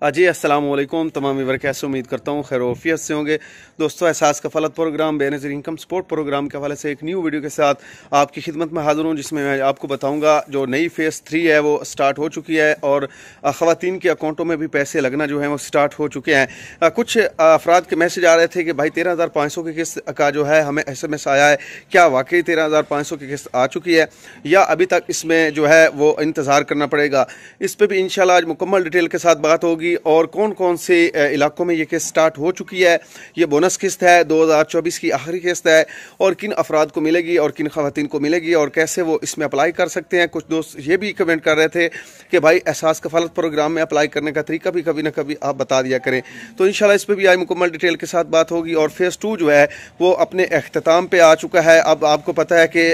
जी अस्सलाम वालेकुम तमाम व्यूअर, कैसे उम्मीद करता हूँ खैर वफियत से होंगे। दोस्तों, Ehsaas Kafaalat programme Benazir income support programme के हवाले से एक न्यू वीडियो के साथ आपकी खिदमत में हाज़िर हूँ, जिसमें मैं आपको बताऊँगा जो नई फेज़ 3 है वो स्टार्ट हो चुकी है और ख़वातीन के अकाउंटों में भी पैसे लगना जो है वो स्टार्ट हो चुके हैं। कुछ अफराद के मैसेज आ रहे थे कि भाई 13,500 की किस्त का जो है हमें SMS आया है, क्या वाकई 13,500 की किस्त आ चुकी है या अभी तक इसमें जो है वो इंतज़ार करना पड़ेगा। इस पर भी इंशाल्लाह आज मुकम्मल डिटेल के साथ बात होगी और कौन कौन से इलाकों में ये किस्त स्टार्ट हो चुकी है, ये बोनस किस्त है 2024 की आखिरी किस्त है और किन अफराद को मिलेगी और किन खवातीन को मिलेगी और कैसे वो इसमें अप्लाई कर सकते हैं। कुछ दोस्त ये भी कमेंट कर रहे थे कि भाई एहसास कफालत प्रोग्राम में अप्लाई करने का तरीका भी कभी ना कभी आप बता दिया करें। तो इंशाल्लाह इस पर भी आज मुकम्मल डिटेल के साथ बात होगी और फेज़ 2 जो है वो अपने अख्ताम पे आ चुका है। अब आपको पता है कि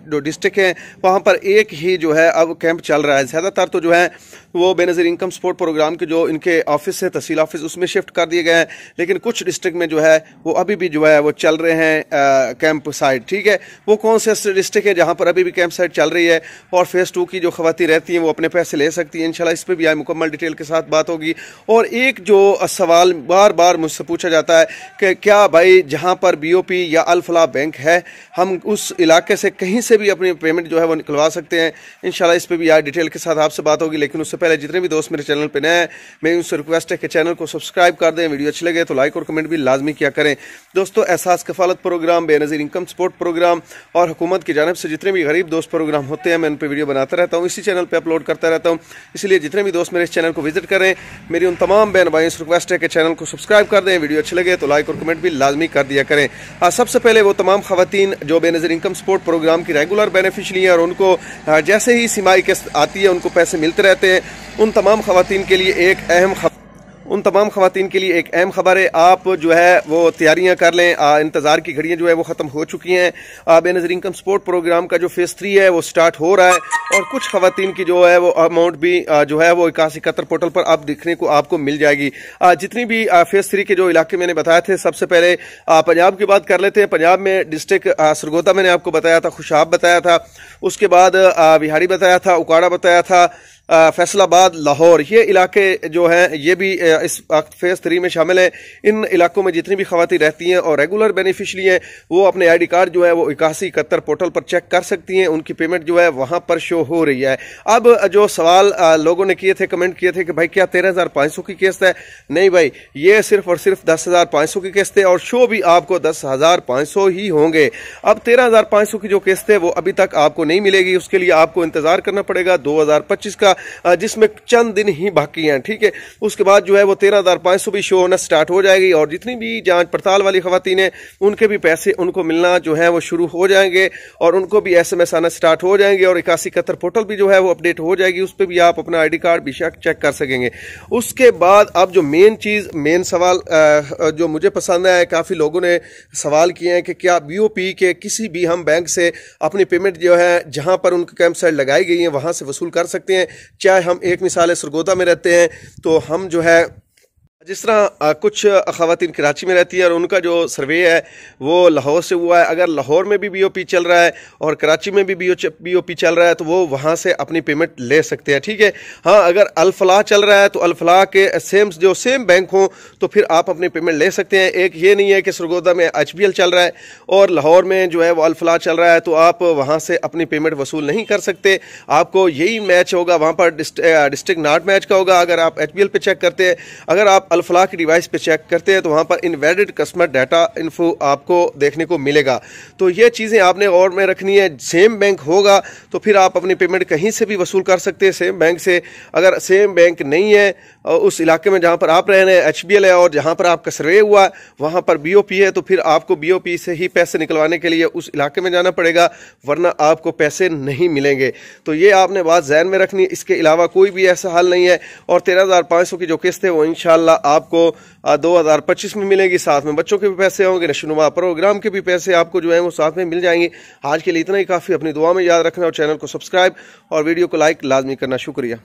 जो डिस्ट्रिक्ट हैं वहाँ पर एक ही जो है अब कैंप चल रहा है। ज़्यादातर तो जो है वो बेनज़ीर इनकम सपोर्ट प्रोग्राम के जो इनके ऑफिस है तहसील ऑफिस उसमें शिफ्ट कर दिए गए हैं, लेकिन कुछ डिस्ट्रिक्ट में जो है वो अभी भी जो है वो चल रहे हैं कैंप साइड। ठीक है, वो कौन से डिस्ट्रिक्ट है जहाँ पर अभी भी कैंप साइड चल रही है और फेज़ 2 की जो खवातीन रहती हैं वो अपने पैसे ले सकती हैं। इंशाल्लाह इस पर भी आज मुकम्मल डिटेल के साथ बात होगी। और एक जो सवाल बार बार मुझसे पूछा जाता है कि क्या भाई जहाँ पर BOP या अल फलाह बैंक है हम उस इलाके से कहीं से भी अपनी पेमेंट जो है वो निकलवा सकते हैं। इंशाल्लाह इस पर भी आज डिटेल के साथ आपसे बात होगी, लेकिन उससे पहले जितने भी दोस्त मेरे चैनल पर नए हैं मैं उनसे रिक्वेस्ट है कि चैनल को सब्सक्राइब कर दें, वीडियो अच्छे लगे तो लाइक और कमेंट भी लाजमी किया करें। दोस्तों, Ehsaas Kafaalat programme Benazir income support programme और हुकूमत की जानिब से जितने भी गरीब दोस्त प्रोग्राम होते हैं मैं उन पर वीडियो बनाता रहता हूँ, इसी चैनल पर अपलोड करता रहता हूँ। इसलिए जितने भी दोस्त मेरे इस चैनल को विजिट करें, मेरी उन तमाम बहन भाइयों से रिक्वेस्ट है कि चैनल को सब्सक्राइब कर दें, वीडियो अच्छे लगे तो लाइक और कमेंट भी लाजमी कर दिया करें। सबसे पहले वो तमाम खवातीन जो बेनज़ीर इनकम सपोर्ट प्रोग्राम की रेगुलर बेनिफिशरी हैं और उनको जैसे ही सीमाई किस्त आती है उनको पैसे मिलते रहते हैं, उन तमाम खवातीन के लिए एक अहम खबर है। आप जो है वो तैयारियां कर लें, इंतज़ार की घड़ियां जो है वो ख़त्म हो चुकी हैं। बेनज़ीर इनकम सपोर्ट प्रोग्राम का जो फेज़ 3 है वो स्टार्ट हो रहा है और कुछ खवातीन की जो है वो अमाउंट भी जो है वो 8171 पोर्टल पर आप दिखने को आपको मिल जाएगी। जितनी भी फेज़ 3 के जो इलाके मैंने बताए थे, सबसे पहले पंजाब की बात कर लेते हैं। पंजाब में डिस्ट्रिक्ट सरगोदा मैंने आपको बताया था, खुशाब बताया था, उसके बाद बिहारी बताया था, उकाड़ा बताया था, फैसलाबाद, लाहौर, ये इलाके जो हैं ये भी इस वक्त फेज़ 3 में शामिल हैं। इन इलाकों में जितनी भी खवातीन रहती हैं और रेगुलर बेनिफिशरी हैं वो अपने ID कार्ड जो है वो 8171 पोर्टल पर चेक कर सकती हैं, उनकी पेमेंट जो है वहाँ पर शो हो रही है। अब जो सवाल लोगों ने किए थे, कमेंट किए थे कि भाई क्या 13,500 की किस्त है? नहीं भाई, ये सिर्फ और सिर्फ 10,500 की किस्त है और शो भी आपको 10,500 ही होंगे। अब 13,500 की जो किस्त है वो अभी तक आपको नहीं मिलेगी, उसके लिए आपको इंतजार करना पड़ेगा 2025 का, जिसमें चंद दिन ही बाकी हैं। ठीक है, उसके बाद जो है वो 13,500 भी शो होना स्टार्ट हो जाएगी और जितनी भी जांच पड़ताल वाली खवातीन हैं उनके भी पैसे उनको मिलना जो है वो शुरू हो जाएंगे और उनको भी SMS आना स्टार्ट हो जाएंगे और 8171 पोर्टल भी जो है वो अपडेट हो जाएगी, उस पर भी आप अपना ID कार्ड भी चेक कर सकेंगे। उसके बाद अब जो मेन सवाल जो मुझे पसंद है, काफ़ी लोगों ने सवाल किए हैं कि क्या BOP के किसी भी हम बैंक से अपनी पेमेंट जो है जहां पर उनकी कैंप साइट लगाई गई है वहां से वसूल कर सकते हैं। चाहे हम एक मिसाल है सरगोदा में रहते हैं तो हम जो है जिस तरह कुछ खवातीन कराची में रहती है और उनका जो सर्वे है वो लाहौर से हुआ है, अगर लाहौर में भी BOP चल रहा है और कराची में भी BOP चल रहा है तो वो वहाँ से अपनी पेमेंट ले सकते हैं। ठीक है, हाँ, अगर अल फलाह चल रहा है तो अल फलाह के सेम बैंक हो तो फिर आप अपनी पेमेंट ले सकते हैं। एक ये नहीं है कि सरगोदा में HBL चल रहा है और लाहौर में जो है वो अल फलाह चल रहा है तो आप वहाँ से अपनी पेमेंट वसूल नहीं कर सकते। आपको यही मैच होगा, वहाँ पर डिस्ट्रिक्ट नॉट मैच का होगा अगर आप HBL पे चेक करते हैं। अगर आप अल फलाह की डिवाइस पे चेक करते हैं तो वहां पर इनवैलिड कस्टमर डाटा इन्फो आपको देखने को मिलेगा। तो ये चीजें आपने गौर में रखनी है। सेम बैंक होगा तो फिर आप अपनी पेमेंट कहीं से भी वसूल कर सकते हैं सेम बैंक से। अगर सेम बैंक नहीं है उस इलाके में जहां पर आप रह रहे हैं HBL है और जहां पर आपका सर्वे हुआ वहां पर BOP है तो फिर आपको BOP से ही पैसे निकलवाने के लिए उस इलाके में जाना पड़ेगा, वरना आपको पैसे नहीं मिलेंगे। तो ये आपने बात ज़हन में रखनी है। इसके अलावा कोई भी ऐसा हल नहीं है और 13,500 की जो किस्त है वो इंशाल्लाह आपको 2025 में मिलेगी। साथ में बच्चों के भी पैसे होंगे, नशोनुमा प्रोग्राम के भी पैसे आपको जो है वो साथ में मिल जाएंगे। आज के लिए इतना ही काफ़ी। अपनी दुआ में याद रखना और चैनल को सब्सक्राइब और वीडियो को लाइक लाजमी करना। शुक्रिया।